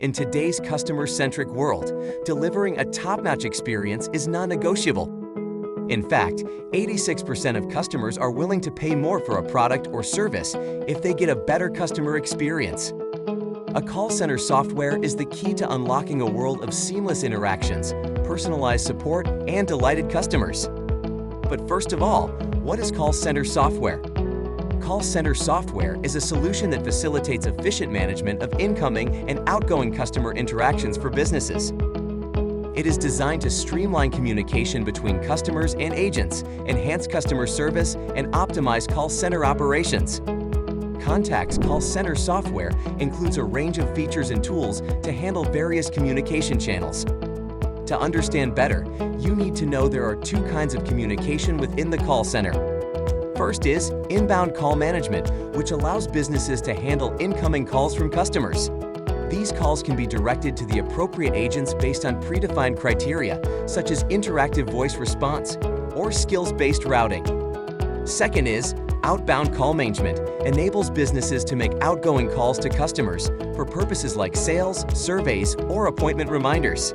In today's customer-centric world, delivering a top-notch experience is non-negotiable. In fact, 86% of customers are willing to pay more for a product or service if they get a better customer experience. A call center software is the key to unlocking a world of seamless interactions, personalized support, and delighted customers. But first of all, what is call center software? Call center software is a solution that facilitates efficient management of incoming and outgoing customer interactions for businesses. It is designed to streamline communication between customers and agents, enhance customer service, and optimize call center operations. Qontak's call center software includes a range of features and tools to handle various communication channels. To understand better, you need to know there are two kinds of communication within the call center. First is inbound call management, which allows businesses to handle incoming calls from customers. These calls can be directed to the appropriate agents based on predefined criteria, such as interactive voice response or skills-based routing. Second is outbound call management, enables businesses to make outgoing calls to customers for purposes like sales, surveys, or appointment reminders.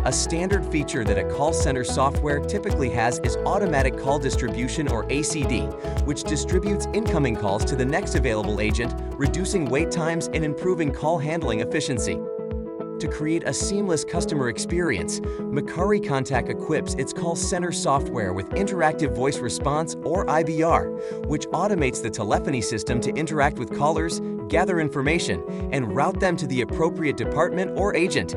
A standard feature that a call center software typically has is automatic call distribution, or ACD, which distributes incoming calls to the next available agent, reducing wait times and improving call handling efficiency. To create a seamless customer experience, Mekari Qontak equips its call center software with interactive voice response, or IVR, which automates the telephony system to interact with callers, gather information, and route them to the appropriate department or agent.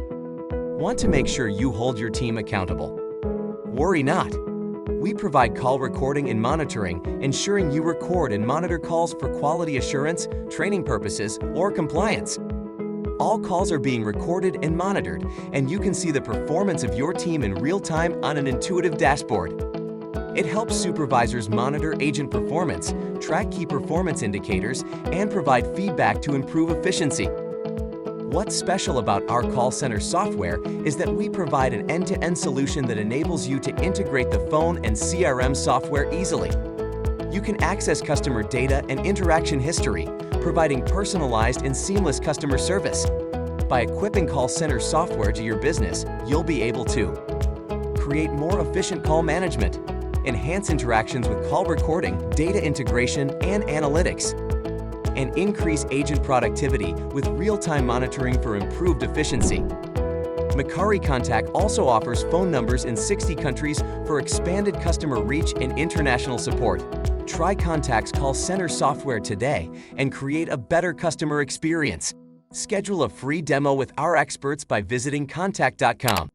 Want to make sure you hold your team accountable? Worry not. We provide call recording and monitoring, ensuring you record and monitor calls for quality assurance, training purposes, or compliance. All calls are being recorded and monitored, and you can see the performance of your team in real time on an intuitive dashboard. It helps supervisors monitor agent performance, track key performance indicators, and provide feedback to improve efficiency. What's special about our call center software is that we provide an end-to-end solution that enables you to integrate the phone and CRM software easily. You can access customer data and interaction history, providing personalized and seamless customer service. By equipping call center software to your business, you'll be able to create more efficient call management, enhance interactions with call recording, data integration, and analytics, and increase agent productivity with real-time monitoring for improved efficiency. Mekari Qontak also offers phone numbers in 60 countries for expanded customer reach and international support. Try Qontak's call center software today and create a better customer experience. Schedule a free demo with our experts by visiting qontak.com.